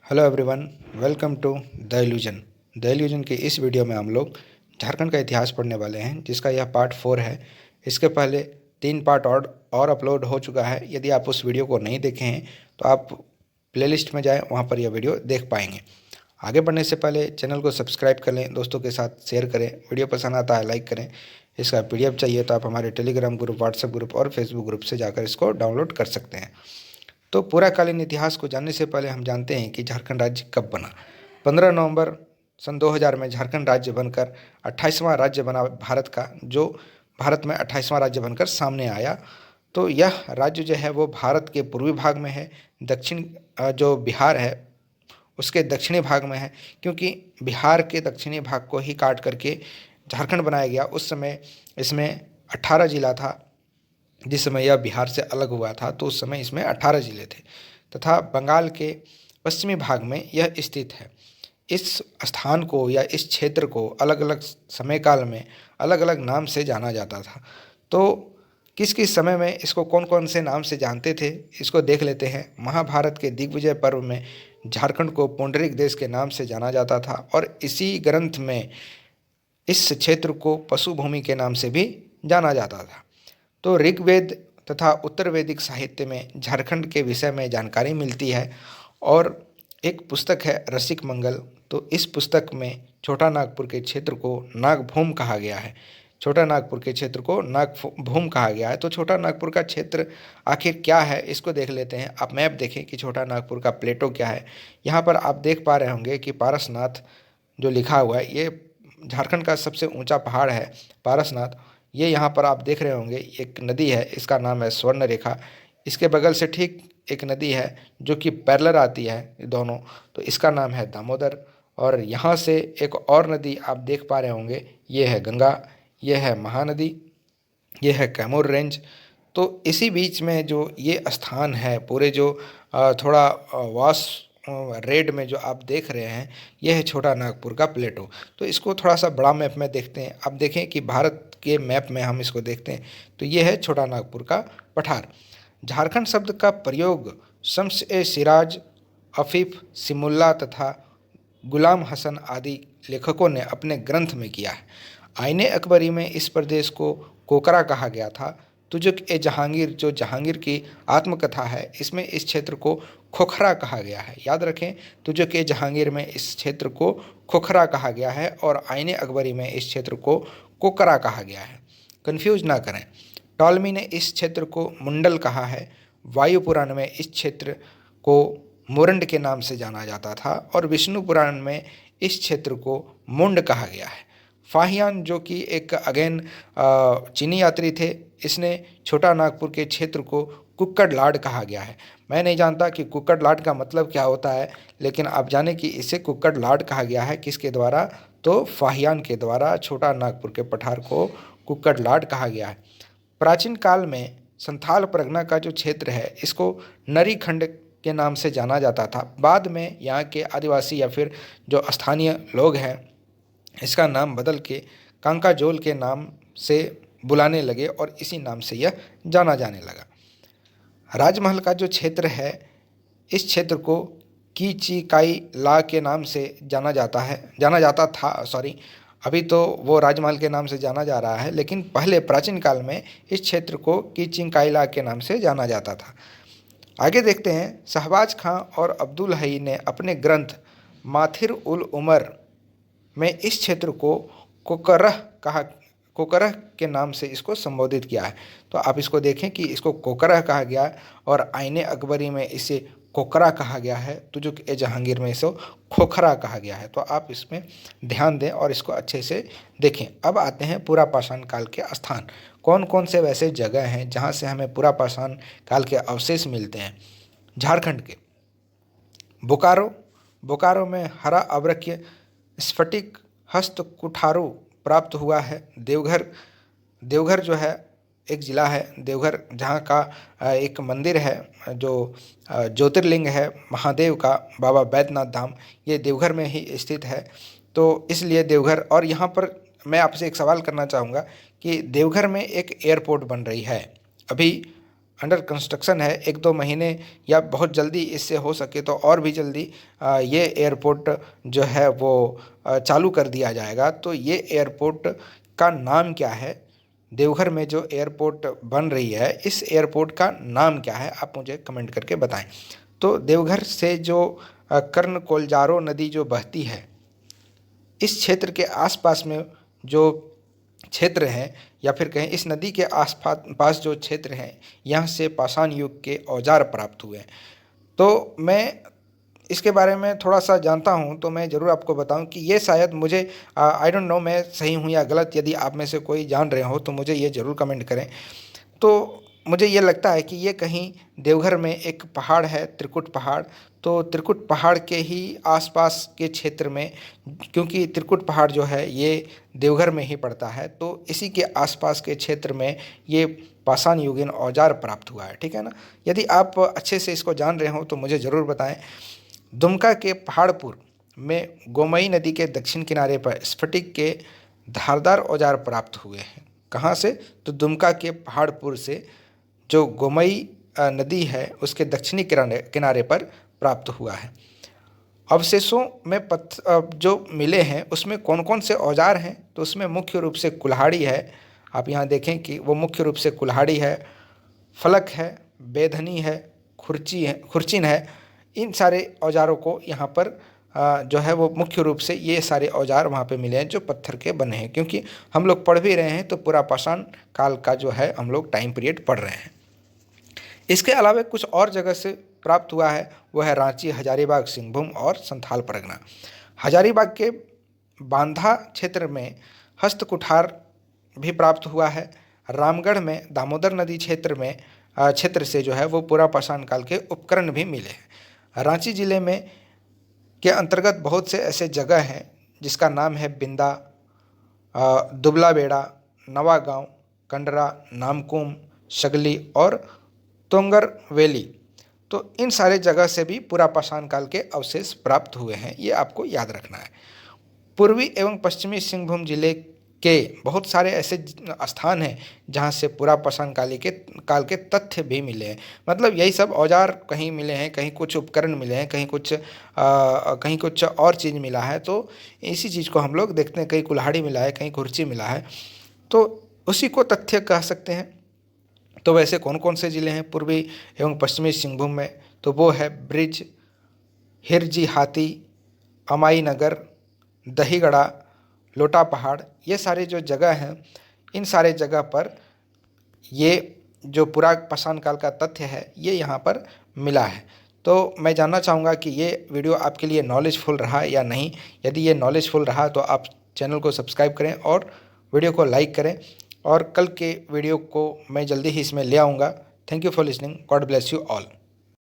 Hello everyone, welcome to the illusion के इस video में हम लोग झारखंड का इतिहास पढ़ने वाले हैं, जिसका यह पार्ट 4 है। इसके पहले 3 पार्ट और अपलोड हो चुका है। यदि आप उस वीडियो को नहीं देखे हैं तो आप प्लेलिस्ट में जाएं, वहां पर यह वीडियो देख पाएंगे। आगे बढ़ने से पहले चैनल को सब्सक्राइब कर लें, दोस्तों के साथ शेयर करें, वीडियो पसंद आता है लाइक करें। इसका PDF चाहिए तो आप हमारे टेलीग्राम ग्रुप, व्हाट्सएप ग्रुप और फेसबुक ग्रुप से जाकर इसको डाउनलोड कर सकते हैं। तो पूरा कालीन इतिहास को जानने से पहले हम जानते हैं कि झारखंड राज्य कब बना। 15 नवंबर सन 2000 में झारखंड राज्य बनकर 28वां राज्य बना भारत का, जो भारत में 28वां राज्य बनकर सामने आया। तो यह राज्य जो है वो भारत के पूर्वी भाग में है, दक्षिण जो बिहार है उसके दक्षिणी भाग में है, क्योंकि बिहार के दक्षिणी भाग को ही काट करके झारखंड बनाया गया। उस समय इसमें 18 जिला था। जिस समय यह बिहार से अलग हुआ था तो उस समय इसमें 18 जिले थे, तथा बंगाल के पश्चिमी भाग में यह स्थित है। इस स्थान को या इस क्षेत्र को अलग अलग समय काल में अलग अलग नाम से जाना जाता था। तो किस किस समय में इसको कौन कौन से नाम से जानते थे, इसको देख लेते हैं। महाभारत के दिग्विजय पर्व में झारखंड को पुंडरीक देश के नाम से जाना जाता था, और इसी ग्रंथ में इस क्षेत्र को पशु भूमि के नाम से भी जाना जाता था। तो ऋग्वेद तथा उत्तर वैदिक साहित्य में झारखंड के विषय में जानकारी मिलती है। और एक पुस्तक है रसिक मंगल। तो इस पुस्तक में छोटा नागपुर के क्षेत्र को नागभूम कहा गया है। छोटा नागपुर के क्षेत्र को नागभूम कहा गया है। तो छोटा नागपुर का क्षेत्र आखिर क्या है, इसको देख लेते हैं। आप मैप देखें कि छोटा नागपुर का प्लेटो क्या है। यहाँ पर आप देख पा रहे होंगे कि पारसनाथ जो लिखा हुआ है, ये झारखंड का सबसे ऊंचा पहाड़ है पारसनाथ। ये यहाँ पर आप देख रहे होंगे एक नदी है, इसका नाम है स्वर्ण रेखा। इसके बगल से ठीक एक नदी है जो कि पैरेलल आती है दोनों, तो इसका नाम है दामोदर। और यहाँ से एक और नदी आप देख पा रहे होंगे, ये है गंगा, ये है महानदी, ये है कैमूर रेंज। तो इसी बीच में जो ये स्थान है, पूरे जो थोड़ा वास रेड में जो आप देख रहे हैं, यह है छोटा नागपुर का प्लेटो। तो इसको थोड़ा सा बड़ा मैप में देखते हैं। अब देखें कि भारत के मैप में हम इसको देखते हैं तो यह है छोटा नागपुर का पठार। झारखंड शब्द का प्रयोग शम्स ए सिराज, अफीफ सिमुल्ला तथा गुलाम हसन आदि लेखकों ने अपने ग्रंथ में किया है। आईने अकबरी में इस प्रदेश को कोकरा कहा गया था। तुजुक ए जहांगीर, जो जहांगीर की आत्मकथा है, इसमें इस क्षेत्र को खोखरा कहा गया है। याद रखें, तुजुक ए जहांगीर में इस क्षेत्र को खोखरा कहा गया है और आईने अकबरी में इस क्षेत्र को कोकरा कहा गया है। कंफ्यूज ना करें। टॉलमी ने इस क्षेत्र को मुंडल कहा है। वायु पुराण में इस क्षेत्र को मुरंड के नाम से जाना जाता था, और विष्णु पुराण में इस क्षेत्र को मुंड कहा गया है। फाहियान, जो कि एक अगेन चीनी यात्री थे, इसने छोटा नागपुर के क्षेत्र को कुक्कड़ लाड कहा गया है। मैं नहीं जानता कि कुक्कड़ लाड का मतलब क्या होता है, लेकिन आप जाने कि इसे कुक्कड़ लाड कहा गया है किसके द्वारा, तो फाहियान के द्वारा छोटा नागपुर के पठार को कुक्कड़ लाड कहा गया है। प्राचीन काल में संथाल परगना का जो क्षेत्र है, इसको नरी खंड के नाम से जाना जाता था। बाद में यहाँ के आदिवासी या फिर जो स्थानीय लोग हैं, इसका नाम बदल के कांकाजोल के नाम से बुलाने लगे और इसी नाम से यह जाना जाने लगा। राजमहल का जो क्षेत्र है, इस क्षेत्र को कीचिकाई ला के नाम से जाना जाता था। सॉरी, अभी तो वो राजमहल के नाम से जाना जा रहा है, लेकिन पहले प्राचीन काल में इस क्षेत्र को कीचिकाई के नाम से जाना जाता था। आगे देखते हैं। शहबाज खां और अब्दुल हई ने अपने ग्रंथ माथिर उल उमर में इस क्षेत्र को कोकरह के नाम से इसको संबोधित किया है। तो आप इसको देखें कि इसको कोकरह कहा गया है, और आईने अकबरी में इसे कोकरा कहा गया है। तुजुक ए जहांगीर में इसे खोखरा कहा गया है। तो आप इसमें ध्यान दें और इसको अच्छे से देखें। अब आते हैं पुरा पाषाण काल के स्थान। कौन कौन से वैसे जगह हैं जहाँ से हमें पुरा पाषाण काल के अवशेष मिलते हैं। झारखंड के बोकारो में हरा अभ्रक्य स्फटिक हस्त कुठारू प्राप्त हुआ है। देवघर जो है एक ज़िला है, देवघर, जहाँ का एक मंदिर है जो ज्योतिर्लिंग है महादेव का, बाबा बैद्यनाथ धाम, ये देवघर में ही स्थित है। तो इसलिए देवघर। और यहाँ पर मैं आपसे एक सवाल करना चाहूँगा कि देवघर में एक एयरपोर्ट बन रही है। अभी अंडर कंस्ट्रक्शन है। 1-2 महीने या बहुत जल्दी इससे हो सके तो और भी जल्दी ये एयरपोर्ट जो है वो चालू कर दिया जाएगा। तो ये एयरपोर्ट का नाम क्या है? देवघर में जो एयरपोर्ट बन रही है, इस एयरपोर्ट का नाम क्या है? आप मुझे कमेंट करके बताएं। तो देवघर से जो कर्णकोलजारो नदी जो बहती है, इस क्षेत्र के आसपास में जो क्षेत्र हैं या फिर कहें इस नदी के पास जो क्षेत्र हैं, यहाँ से पाषाण युग के औजार प्राप्त हुए हैं। तो मैं इसके बारे में थोड़ा-सा जानता हूँ, तो मैं ज़रूर आपको बताऊँ कि ये शायद मुझे आई डोंट नो मैं सही हूँ या गलत। यदि आप में से कोई जान रहे हो तो मुझे ये ज़रूर कमेंट करें। तो मुझे ये लगता है कि ये कहीं देवघर में एक पहाड़ है, त्रिकुट पहाड़। तो त्रिकुट पहाड़ के ही आसपास के क्षेत्र में, क्योंकि त्रिकुट पहाड़ जो है ये देवघर में ही पड़ता है, तो इसी के आसपास के क्षेत्र में ये पाषाण युगीन औजार प्राप्त हुआ है, ठीक है ना। यदि आप अच्छे से इसको जान रहे हो तो मुझे ज़रूर बताएं। दुमका के पहाड़पुर में गोमती नदी के दक्षिण किनारे पर स्फटिक के धारदार औजार प्राप्त हुए हैं। कहाँ से? तो दुमका के पहाड़पुर से जो गोमती नदी है उसके दक्षिणी किनारे पर प्राप्त हुआ है। अवशेषों में जो मिले हैं उसमें कौन कौन से औजार हैं? तो उसमें मुख्य रूप से कुल्हाड़ी है। आप यहाँ देखें कि वो मुख्य रूप से कुल्हाड़ी है, फलक है, बेधनी है, खुरचीन है। इन सारे औजारों को यहाँ पर जो है वो मुख्य रूप से ये सारे औजार वहाँ पे मिले हैं जो पत्थर के बने हैं, क्योंकि हम लोग पढ़ भी रहे हैं तो पूरा पाषाण काल का जो है हम लोग टाइम पीरियड पढ़ रहे हैं। इसके अलावा कुछ और जगह से प्राप्त हुआ है, वो है रांची, हजारीबाग, सिंहभूम और संथाल परगना। हजारीबाग के बांधा क्षेत्र में हस्तकुठार भी प्राप्त हुआ है। रामगढ़ में दामोदर नदी क्षेत्र से जो है वो पूरा पाषाण काल के उपकरण भी मिले हैं। रांची जिले में के अंतर्गत बहुत से ऐसे जगह हैं जिसका नाम है बिंदा, दुबला बेड़ा, नवागांव, कंडरा, नामकुम, शगली और तोंगर वैली। तो इन सारे जगह से भी पूरा पाषाण काल के अवशेष प्राप्त हुए हैं, ये आपको याद रखना है। पूर्वी एवं पश्चिमी सिंहभूम जिले के बहुत सारे ऐसे स्थान हैं जहाँ से पूरा पाषाण काल के तथ्य भी मिले हैं। मतलब यही सब औजार कहीं मिले हैं, कहीं कुछ उपकरण मिले हैं, कहीं कुछ और चीज़ मिला है। तो इसी चीज़ को हम लोग देखते हैं, कहीं कुल्हाड़ी मिला है, कहीं खुर्ची मिला है, तो उसी को तथ्य कह सकते हैं। तो वैसे कौन कौन से ज़िले हैं पूर्वी एवं पश्चिमी सिंहभूम में? तो वो है ब्रिज, हिरजी हाथी, अमाई नगर, दहीगढ़ा, लोटा पहाड़। ये सारे जो जगह हैं, इन सारे जगह पर ये जो पूरा पाषाण काल का तथ्य है ये यहाँ पर मिला है। तो मैं जानना चाहूँगा कि ये वीडियो आपके लिए नॉलेजफुल रहा या नहीं। यदि ये नॉलेजफुल रहा तो आप चैनल को सब्सक्राइब करें और वीडियो को लाइक करें, और कल के वीडियो को मैं जल्दी ही इसमें ले आऊँगा। Thank you for listening. God bless you all.